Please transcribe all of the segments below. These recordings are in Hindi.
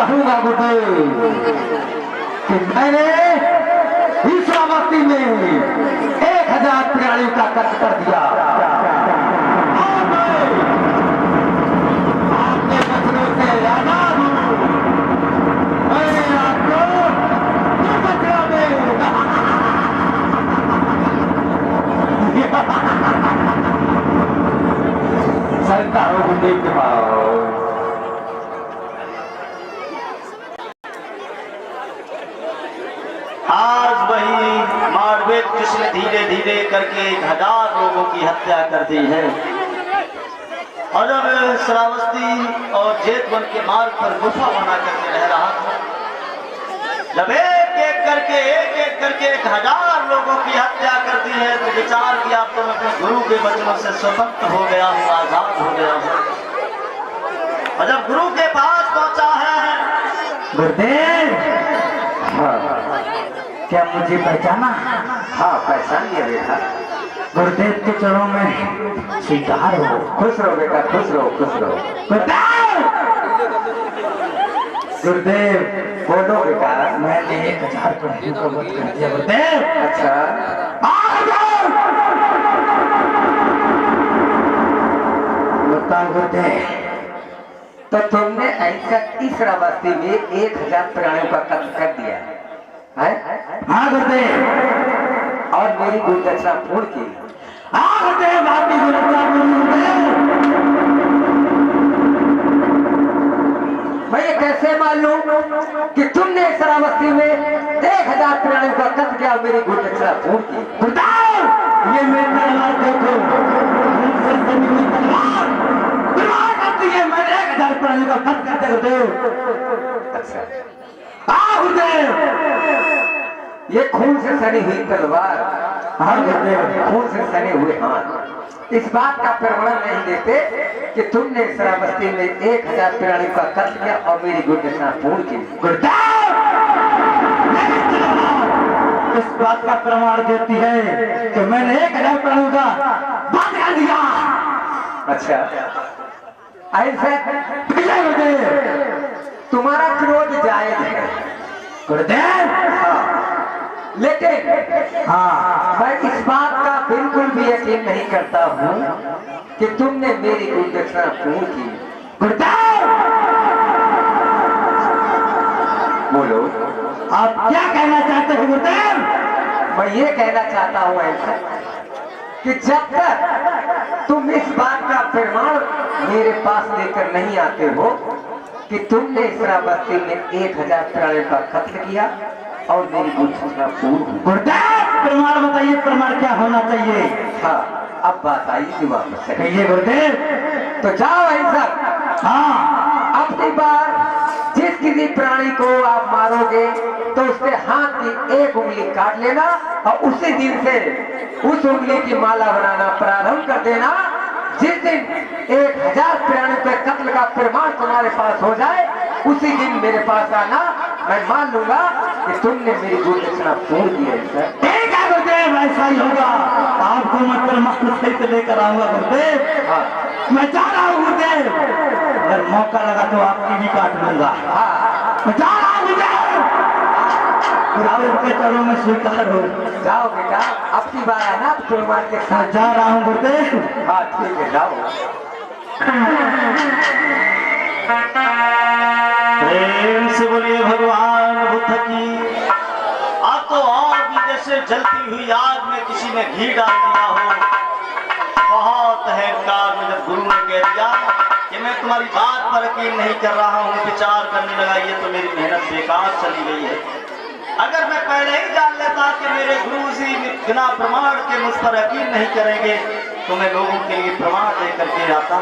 कहूंगा गुरुदेव कि मैंने इस श्रावस्ती में 1000 प्राणियों का कत्ल कर दिया। आपके बचनों से आजाद हूं। मैंने आपको दुर्घटना में सरकार हो गुरुदेव के पास। आज वही मारवेद जिसने धीरे धीरे करके 1000 लोगों की हत्या कर दी है। और जब श्रावस्ती और जेतवन के मार्ग पर गुफा बना करके रह रहा था, जब एक एक करके 1000 लोगों की हत्या कर दी है, तो विचार किया तो मैं अपने गुरु के वचनों से स्वतंत्र हो गया हूँ, आजाद हो गया हूँ। और जब गुरु के पास पहुंचा है, गुरुदेव क्या मुझे पहचाना? हाँ पहचान लिया बेटा। गुरुदेव के चरणों में स्वीकार हो। खुश रहो बेटा, खुश रहो, खुश रहो। गुरुदेव बोलो बेटा। मैंने 1000 प्राणियों को वध कर दिया गुरुदेव। अच्छा बताओ गुरुदेव। तो तुमने ऐसा इस श्रावस्ती में 1000 प्राणियों का कत्ल कर दिया है? हाँ गुरुदेव। और मेरी गुरुदक्षिणा पूर्ण की? हाँ गुरुदेव, आपकी गुरुदक्षिणा पूर्ण। मैं ये कैसे मालूम कि तुमने श्रावस्ती में 1000 प्राणियों का कत्ल किया और मेरी गुरुदक्षिणा पूर्ण की? गुरुदेव ये मेरी तलवार देखो। मैंने 1000 प्राणियों का कत्ल कर दिया गुरुदेव। अच्छा हाँ गुरुदेव। ये खून से सनी हुई तलवार, हाँ गुरुदेव, खून से सने हुए हाथ इस बात का प्रमाण नहीं देते कि तुमने श्रावस्ती में 1000 प्राणियों का कत्ल किया और मेरी गुरुदक्षिणा पूर्ण की? गुरुदेव इस बात का प्रमाण देती है कि मैंने 1000 प्राणियों का वध कर दिया। अच्छा ऐसा गुरुदेव तुम्हारा क्रोध जायज है गुरुदेव। हाँ, लेकिन हाँ मैं इस बात का बिल्कुल भी यकीन नहीं करता हूँ कि तुमने मेरी गुरुदक्षिणा पूर्ण की। गुरुदेव बोलो आप क्या कहना चाहते हो गुरुदेव? मैं ये कहना चाहता हूँ ऐसा कि जब तक तुम इस बात का प्रमाण मेरे पास लेकर नहीं आते हो कि तुमने इस श्रावस्ती में 1000 प्राणियों का कत्ल किया और मेरी गुरुदक्षिणा पूर्ण हुई। गुरुदेव प्रमाण बताइए, प्रमाण क्या होना चाहिए? हाँ अब बात आई दिमाग में से। कहिए गुरुदेव। तो जाओ ऐसा, हाँ अपनी बार जिस किसी प्राणी को आप मारोगे तो उसके हाथ की एक उंगली काट लेना और उसी दिन से उस उंगली की माला बनाना प्रारंभ कर देना। जिस दिन 1000 प्राणियों के कत्ल का प्रमाण तुम्हारे पास हो जाए उसी दिन मेरे पास आना। मैं मान लूंगा कि तुमने मेरी गुरुदक्षिणा पूर्ण की है। ठीक है गुरुदेव, ऐसा ही होगा। आपको मैं प्रमाण सहित लेकर आऊंगा गुरुदेव। हाँ मैं जा रहा हूँ गुरुदेव, अगर मौका लगा तो आपकी भी काट लूंगा। हाँ मैं जा रहा हूँ गुरुदेव। गुरुदेव के चरणों में स्वीकार हो। जाओ बेटा, अब की बार आना प्रमाण के साथ। मैं जा रहा हूँ गुरुदेव। हाँ ठीक है जाओ। प्रेम से बोलिए भगवान बुद्ध की। अब तो और भी जैसे जलती हुई आग में किसी ने घी डाल दिया हो। बहुत अहंकार में जब गुरु ने कह दिया कि मैं तुम्हारी बात पर यकीन नहीं कर रहा हूँ, विचार करने लगा ये तो मेरी मेहनत बेकार चली गई है। अगर मैं पहले ही जान लेता कि मेरे गुरु जी बिना प्रमाण के मुझ पर यकीन नहीं करेंगे तो मैं लोगों के लिए प्रमाण लेकर के आता।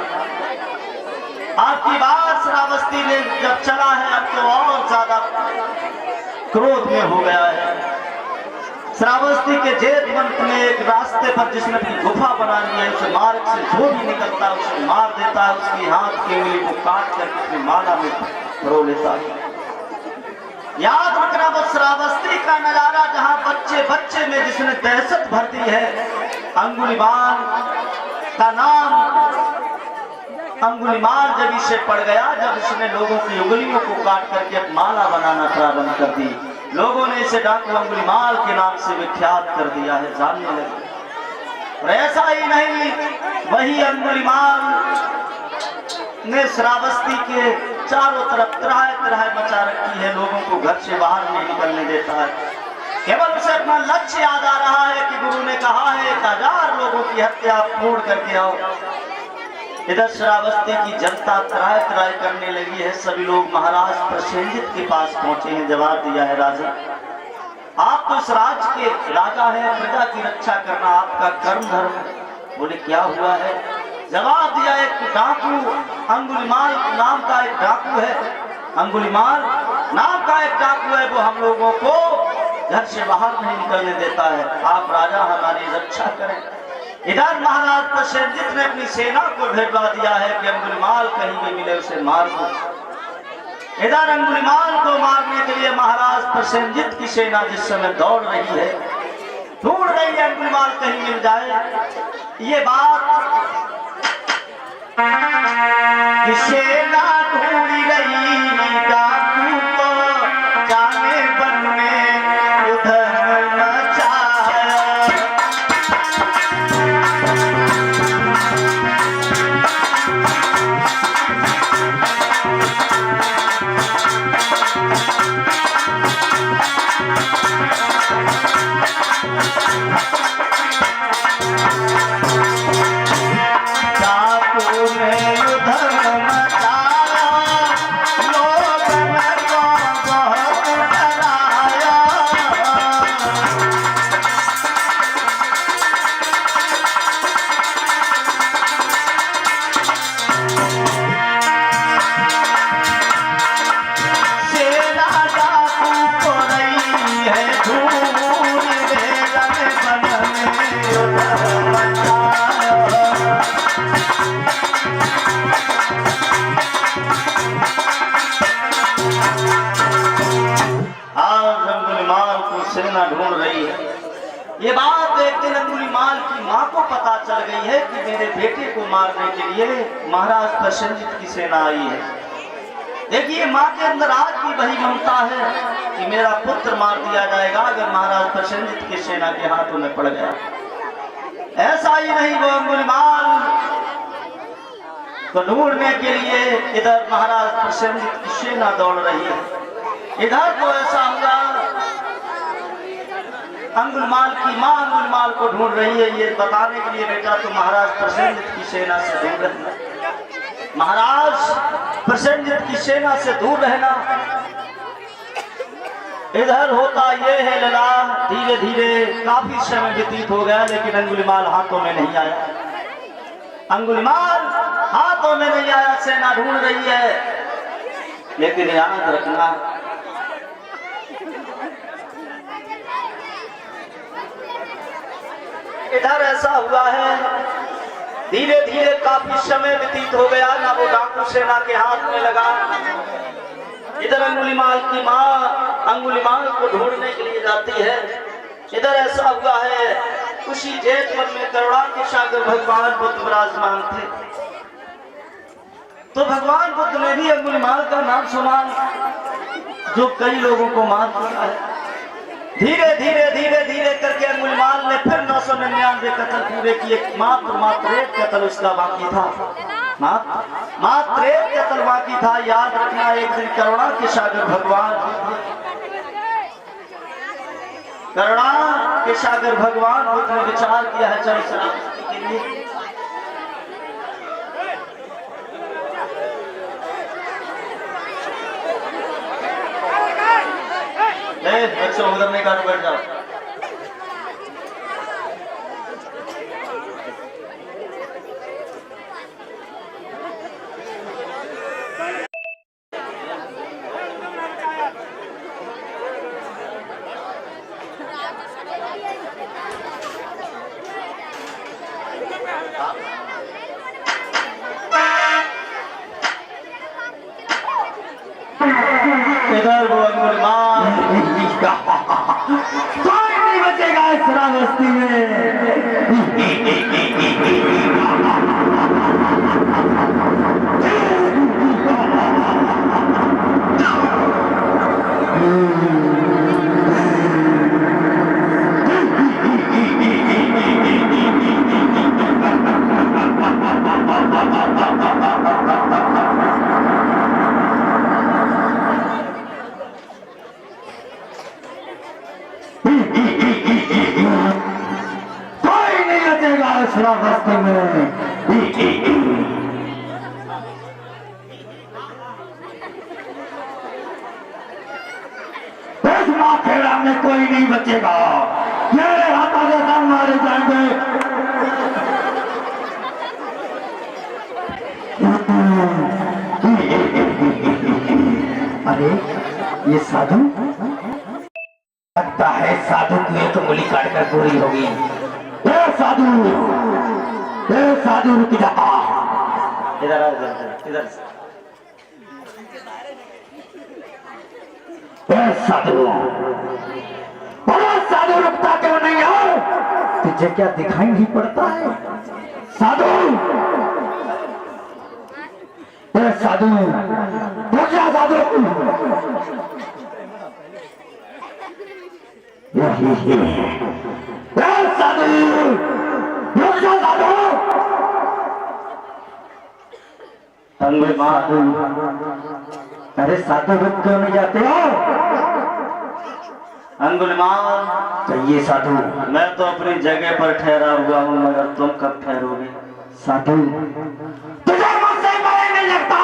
आपकी बात श्रावस्ती ने जब चला है अब तो और ज्यादा क्रोध में हो गया है। श्रावस्ती के जेतवंत में एक रास्ते पर जिसने अपनी गुफा बना ली है, उस मार्ग से जो भी निकलता है उसे मार देता है, उसकी हाथ की उंगली को काट कर अपनी माला में रो लेता है। याद रखना वो श्रावस्ती का नजारा जहाँ बच्चे बच्चे में जिसने दहशत भर दी है। अंगुलीबान का नाम अंगुलीमाल जब इसे पड़ गया, जब इसने लोगों की उंगलियों को काट करके माला बनाना प्रारंभ कर दी, लोगों ने इसे डाकू अंगुलीमाल के नाम से विख्यात कर दिया है, जानने लगे। और ऐसा ही नहीं, वही अंगुलीमाल ने श्रावस्ती के चारों तरफ त्राह त्राह मचा रखी है, लोगों को घर से बाहर नहीं निकलने देता है। केवल उसे अपना लक्ष्य याद आ रहा है कि गुरु ने कहा है 1000 लोगों की हत्या पूर्ण करके आओ। इधर श्रावस्ती की जनता त्राह त्राह करने लगी है। सभी लोग महाराज प्रसेनजित के पास पहुंचे हैं। जवाब दिया है, राजा आप तो इस राज्य के राजा हैं, प्रजा की रक्षा करना आपका कर्म धर्म है। बोले क्या हुआ है? जवाब दिया, एक डाकू अंगुलीमाल नाम का एक डाकू है, अंगुलीमाल नाम का एक डाकू है, वो हम लोगों को घर से बाहर नहीं निकलने देता है। आप राजा हमारी रक्षा करें। इधर महाराज प्रसेनजित ने अपनी सेना को भेजवा दिया है कि अंगुलीमाल कहीं भी मिले उसे मार दो। इधर अंगुलीमाल को मारने के लिए महाराज प्रसेनजित की सेना जिस समय दौड़ रही है, ढूंढ रही है अंगुलीमाल कहीं मिल जाए। ये बात सेना ढूंढ रही डाकू को, जाने बन में उधर मचाया। ढूंढ रही है। ये बात एक दिन अंगुलीमाल की मां को पता चल गई है कि मेरे बेटे को मारने के लिए महाराज प्रसेनजित की सेना आई है। देखिए, मां के अंदर आज भी वही ममता है कि मेरा पुत्र मार दिया जाएगा अगर महाराज प्रसेनजित की सेना के हाथों में पड़ गया। ऐसा ही नहीं, वो अंगुलीमाल को ढूंढने के लिए इधर महाराज प्रसेनजित की सेना दौड़ रही है। इधर तो ऐसा हुआ, अंगुलीमाल की मां अंगुलीमाल को ढूंढ रही है ये बताने के लिए, बेटा तो महाराज प्रसेनजित की सेना से दूर रहना, महाराज प्रसेनजित की सेना से दूर रहना। इधर होता ये है लला, धीरे धीरे काफी समय व्यतीत हो गया, लेकिन अंगुलीमाल हाथों में नहीं आया। अंगुलीमाल हाथों में नहीं आया, सेना ढूंढ रही है। लेकिन याद रखना, इधर ऐसा हुआ है, धीरे धीरे काफी समय व्यतीत हो गया, ना वो डाकू सेना के हाथ में लगा। इधर अंगुलीमाल की मां अंगुलीमाल को ढूंढने के लिए जाती है। इधर ऐसा हुआ है, उसी जेठ मन में करुणा के सागर भगवान बुद्ध विराजमान थे। तो भगवान बुद्ध ने भी अंगुलीमाल का नाम सुना, जो कई लोगों को मार दिया है। धीरे धीरे धीरे धीरे करके अंगुलीमाल ने फिर 999 कत्ल पूरे किए। मात्र एक कत्ल उसका बाकी था, मात्र एक कत्ल बाकी था। याद रखना, एक दिन करुणा के सागर भगवान बुद्ध ने विचार किया है चल श्रावस्ती के लिए। बच्चों उधर नहीं काटो, बैठ जाओ। इधर वो अंगुलीमाल कोई नहीं बचेगा इस श्रावस्ती में। श्रावस्ती में इस माखेड़ा में कोई नहीं बचेगा। मेरे हाथों से सब मारे जाएंगे। अरे ये साधु लगता है, साधु की एक उंगली काटकर पूरी होगी। ए साधु रुक जा। इधर आ, इधर ए साधु रुकता क्यों नहीं हो? तुझे क्या दिखाई नहीं पड़ता है? साधु साधु रुक जा। साधु साधु रुक जा। साधु अंगुलिमाल, अरे साधु रुक क्यों नहीं जाते हो? अंगुलिमाल, चाहिए साधु। मैं तो अपनी जगह पर ठहरा हुआ हूँ, मगर तुम कब ठहरोगे? साधु तुझे मुझसे भय नहीं लगता?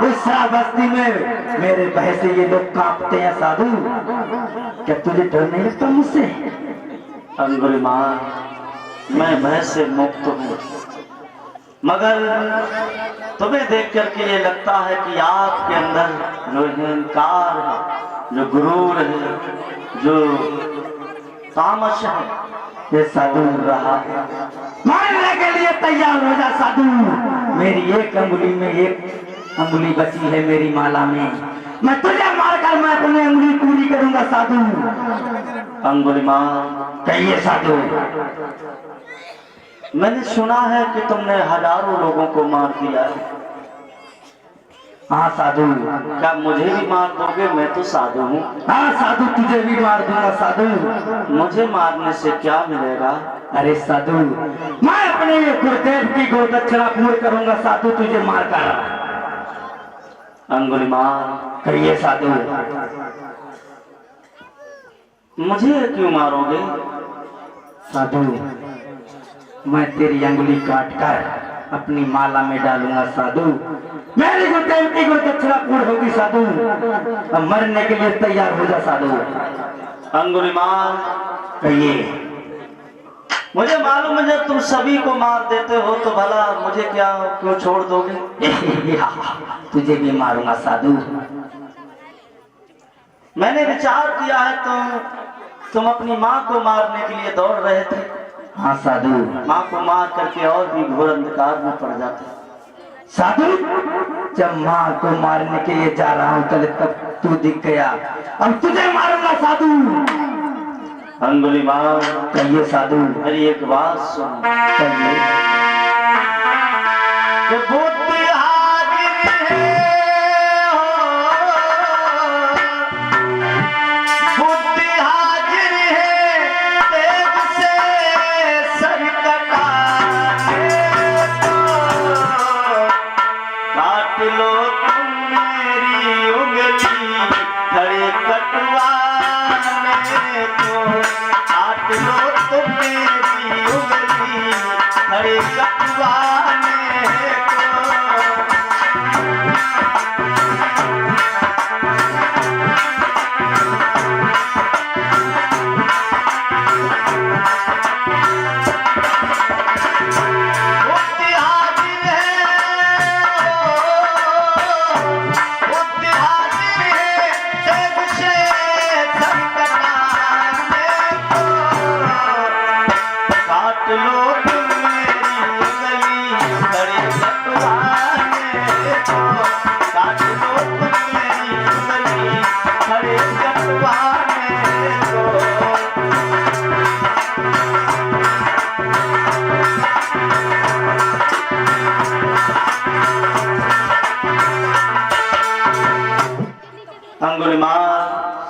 इस श्रावस्ती में मेरे भय से ये लोग कांपते हैं। साधु क्या तुझे डर नहीं लगता मुझसे? अंगुलिमाल, मैं भय से मुक्त हूँ, मगर तुम्हें देख करके ये लगता है कि आपके अंदर जो अहंकार है, जो गुरूर है, जो तामस है, ये साधु रहा मारने के लिए तैयार हो जा। साधु मेरी एक अंगुली में एक अंगुली बची है मेरी माला में, मैं तुझे मारकर मैं अपनी अंगुली पूरी करूंगा। साधु अंगुलिमाल, कहिए साधु। मैंने सुना है कि तुमने हजारों लोगों को मार दिया है। हाँ साधु। क्या मुझे भी मार दोगे? मैं तो साधु हूँ। हाँ साधु, तुझे भी मार दूंगा। साधु मुझे मारने से क्या मिलेगा? अरे साधु मैं अपने गुरुदेव की गोदक्षिणा पूर्ण करूंगा। साधु तुझे मारकर। अंगुलिमाल, कहिए साधु। मुझे क्यों मारोगे? साधु मैं तेरी अंगुली काटकर अपनी माला में डालूंगा। साधु मेरी गुरुदेव की गोदक्षिणा पूर्ण होगी। साधु अब मरने के लिए तैयार हो जा। साधु अंगुलिमाल, कहिए। मुझे मालूम है जब तुम सभी को मार देते हो तो भला मुझे क्या क्यों छोड़ दोगे? तुझे भी मारूंगा। साधु मैंने विचार किया है तुम अपनी माँ को मारने के लिए दौड़ रहे थे। हाँ साधु। माँ को मार करके और भी घोर अंधकार में पड़ जाते। साधु जब माँ को मारने के लिए जा रहा हूँ तब तू दिख गया, अब तुझे मारूंगा। साधु अंगुलिमाल, कहिए साधु। मेरी एक बात सुन। कहिए। कि बुद्धि हाजिर है बुद्धि हाजिर है, तेज से सर कटाने को। काट लो तुम मेरी उंगली खड़े कटवाने को। काट लो तुम मेरी उंगली खड़े कटवाने को।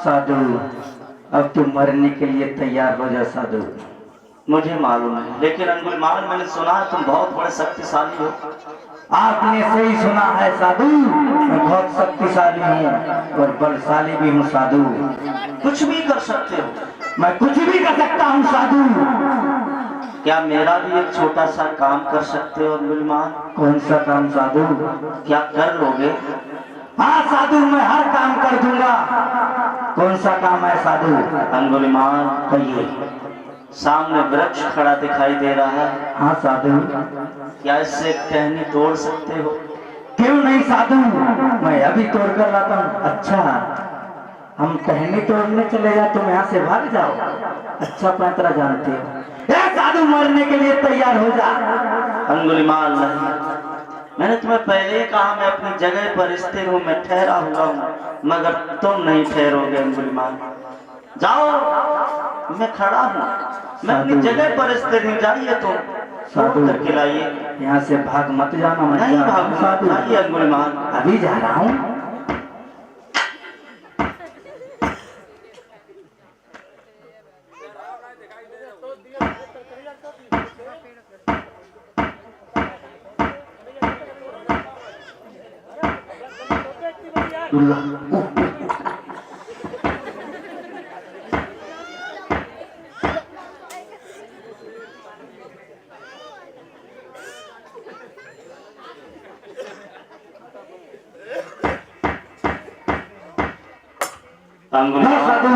साधु अब तुम मरने के लिए तैयार हो जा। साधु मुझे मालूम है, लेकिन अंगुलिमाल मैंने सुना है तुम बहुत बड़े शक्तिशाली हो। आपने सही सुना है साधु, मैं बहुत शक्तिशाली हूँ और बलशाली भी हूँ। साधु कुछ भी कर सकते हो। मैं कुछ भी कर सकता हूँ। साधु क्या मेरा भी एक छोटा सा काम कर सकते हो अंगुलीमाल? कौन सा काम साधु? क्या कर लोगे? हाँ साधु, मैं हर काम कर दूंगा। कौन सा काम है साधु? अंगुलीमाल, कहिए। सामने वृक्ष खड़ा दिखाई दे रहा है। हाँ साधु। क्या इससे एक टहनी तोड़ सकते हो? क्यों नहीं साधु, मैं अभी तोड़ कर लाता हूँ। अच्छा, हम टहनी तोड़ने चले जाए तुम यहाँ से भाग जाओ। अच्छा पैतरा जानते हो। ए साधु, मरने के लिए तैयार हो जा। अंगुलीमाल, नहीं, मैंने तुम्हें पहले ही कहा मैं अपनी जगह पर स्थिर हूँ, मैं ठहरा हुआ हूँ, मगर तुम नहीं ठहरोगे अंगुलीमाल। जाओ, मैं खड़ा हूँ, मैं अपनी जगह पर स्थिर हूँ, जाइए तुम साधु करके लाइए। यहाँ से भाग मत जाना। मैं नहीं भागूं साधु। भागिए अंगुलीमाल। अभी जा रहा हूँ। अंगुलीमाल, साधु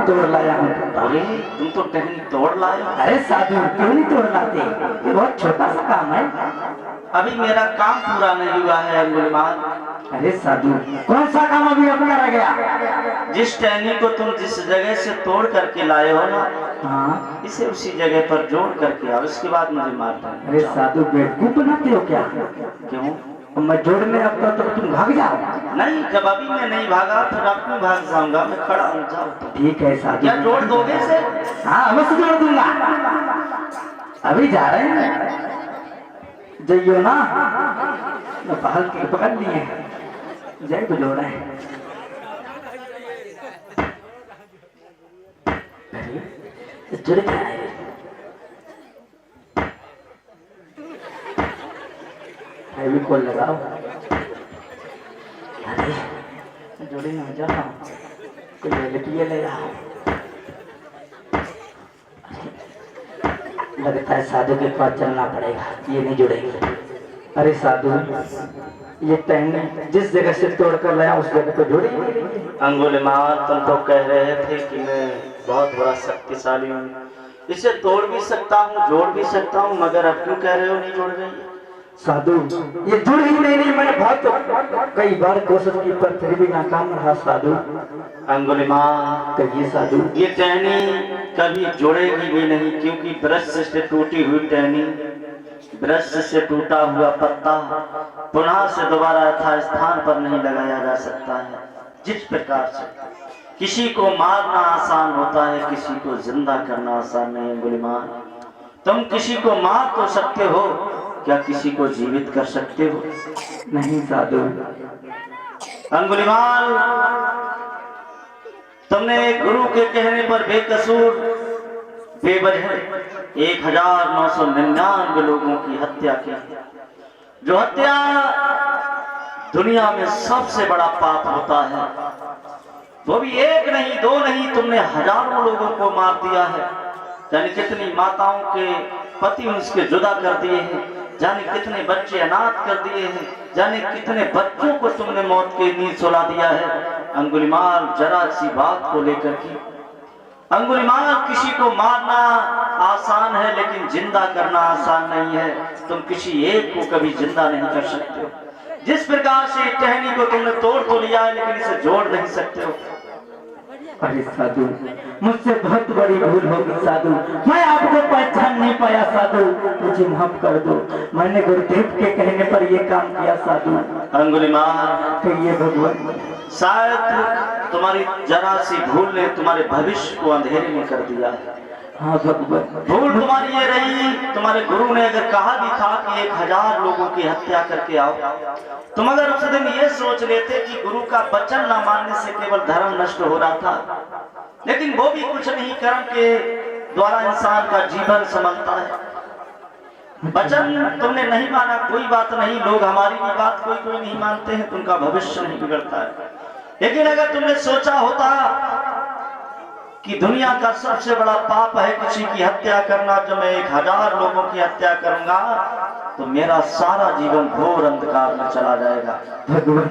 तोड़ लाया हूँ। अरे तुम तो टहनी तोड़ लाए। अरे साधु, क्यों नहीं तोड़ लाते? ये बहुत छोटा सा काम है। अभी मेरा काम पूरा नहीं हुआ है अंगुलीमाल। अरे साधु, कौन सा काम अभी अपना रह गया? जिस टहनी को तुम जिस जगह से तोड़ करके लाए हो ना, हाँ, इसे उसी जगह पर जोड़ करके आओ, इसके बाद मुझे मार देना। अरे साधु, बेवकूफ बनाते हो क्या? क्यों? मैं जोड़ने आता तो तुम भाग जाओ। नहीं, जब अभी मैं नहीं भागा फिर अब क्यों भाग जाऊंगा? मैं खड़ा हूँ, जाओ। ठीक है साधु। क्या जोड़ दोगे इसे? हाँ, अवश्य जोड़ दूंगा। अभी जा रहे हैं, जाइयो ना। मैं पहल के पकड़ लिए, जय को जोड़ा है। अरे जुड़ गया है। भी कॉल लगाओ। अरे जोड़ी ना जाओ, कोई लड़की ले आओ। लगता है साधु के पास चलना पड़ेगा, ये नहीं जुड़ेगी। अरे साधु, ये टहनी जिस जगह से तोड़ कर लाया उस जगह तो जुड़ी। अंगुलीमाल, तुम तो कह रहे थे कि मैं बहुत बड़ा शक्तिशाली हूँ, इसे तोड़ भी सकता हूँ, जोड़ भी सकता हूँ, मगर अब क्यों कह रहे हो नहीं जोड़ रही? साधु, ये जुड़ ही नहीं। मैंने बहुत कई बार कोशिश की पर फिर भी नाकाम रहा साधु। अंगुलीमाल, कहिए साधु। ये टहनी कभी जोड़ेगी भी नहीं, क्योंकि ब्रश से टूटी हुई टहनी, ब्रश से टूटा हुआ पत्ता पुनः से दोबारा यथास्थान पर नहीं लगाया जा सकता है। जिस प्रकार से किसी को मारना आसान होता है, किसी को जिंदा करना आसान नहीं। अंगुलीमाल, तुम किसी को मार तो सकते हो, क्या किसी को जीवित कर सकते हो? नहीं साधु। अंगुलीमाल, तुमने गुरु के कहने पर बेकसूर बेवजह 1999 लोगों की हत्या की, जो हत्या दुनिया में सबसे बड़ा पाप होता है। वो भी एक नहीं, दो नहीं, तुमने हजारों लोगों को मार दिया है। जाने कितनी माताओं के पति उसके जुदा कर दिए हैं, जाने कितने बच्चे अनाथ कर दिए हैं, जाने कितने बच्चों को तुमने मौत की नींद सुला दिया है। अंगुलीमाल, जरा सी बात को लेकर के अंगुलीमाल, किसी को मारना आसान है लेकिन जिंदा करना आसान नहीं है। तुम किसी एक को कभी जिंदा नहीं कर सकते हो। जिस प्रकार से टहनी को तुमने तोड़ तो लिया है लेकिन इसे जोड़ नहीं सकते हो। अरे साधु, मुझसे बहुत बड़ी भूल होगी साधु। मैं आपको पहचान नहीं पाया साधु, मुझे माफ कर दो। मैंने गुरुदेव के कहने पर यह काम किया साधु। अंगुलीमाल, कहिए भगवान। शायद तुम्हारी जरा सी भूल ने तुम्हारे भविष्य को अंधेरे में कर दिया है। हाँ भगवान। भूल तुम्हारी ये रही, तुम्हारे गुरु ने अगर कहा भी था कि 1000 लोगों की हत्या करके आओ, तुम अगर उस दिन ये सोच लेते कि गुरु का वचन न मानने से केवल धर्म नष्ट हो रहा था, लेकिन वो भी कुछ नहीं, कर्म के द्वारा इंसान का जीवन संभलता है। वचन तुमने नहीं माना, कोई बात नहीं, लोग हमारी भी बात कोई कोई नहीं मानते हैं, तुमका भविष्य नहीं बिगड़ता है। लेकिन अगर तुमने सोचा होता कि दुनिया का सबसे बड़ा पाप है किसी की हत्या करना। जब मैं 1000 लोगों की हत्या करूंगा तो मेरा सारा जीवन घोर अंधकार में चला जाएगा। भगवान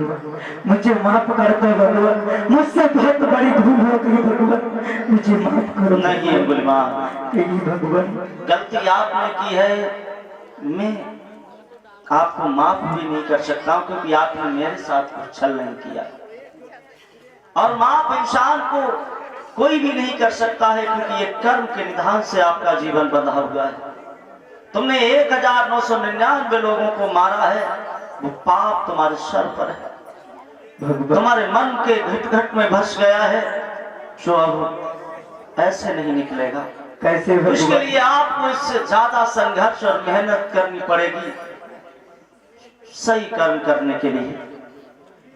मुझे माफ कर दो भगवान, मुझसे बहुत बड़ी भूल हो गई भगवान, मुझे माफ करो। नहीं अंगुलीमाल, नहीं भगवान, गलती आपने की है, मैं आपको माफ भी नहीं कर सकता हूं क्योंकि आपने मेरे साथ कुछ छल नहीं किया। और माफ इंसान को कोई भी नहीं कर सकता है क्योंकि ये कर्म के निधान से आपका जीवन बंधा हुआ है। तुमने 1999 लोगों को मारा है, वो पाप तुम्हारे सर पर है, भगवान तुम्हारे मन के घुटघट में बस गया है, जो अब ऐसे नहीं निकलेगा। कैसे इसके भगवान, लिए आपको इससे ज्यादा संघर्ष और मेहनत करनी पड़ेगी सही कर्म करने के लिए।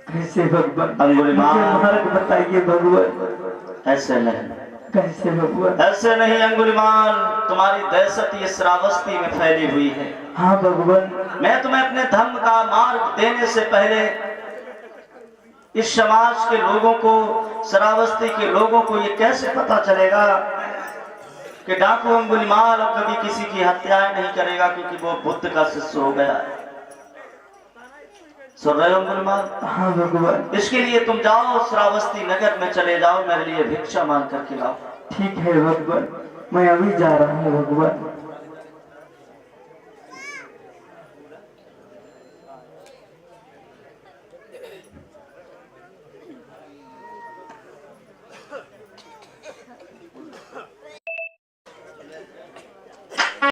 कैसे भगवान, अंगुलीमाल, मुझे मार्ग बताइए भगवान। ऐसे नहीं, कैसे भगवान? ऐसे नहीं अंगुलीमाल, तुम्हारी दहशत ये श्रावस्ती में फैली हुई है। हाँ भगवान, मैं तुम्हें अपने धर्म का मार्ग देने से पहले इस समाज के लोगों को, श्रावस्ती के लोगों को ये कैसे पता चलेगा कि डाकू अंगुलीमाल अब कभी किसी की हत्याएं नहीं करेगा क्योंकि वो बुद्ध का शिष्य हो गया है। सुन रहे हो अंगुलीमाल? हाँ भगवान। इसके लिए तुम जाओ श्रावस्ती नगर में चले जाओ, मेरे लिए भिक्षा मांग करके लाओ। ठीक है भगवान, मैं अभी जा रहा हूँ भगवान।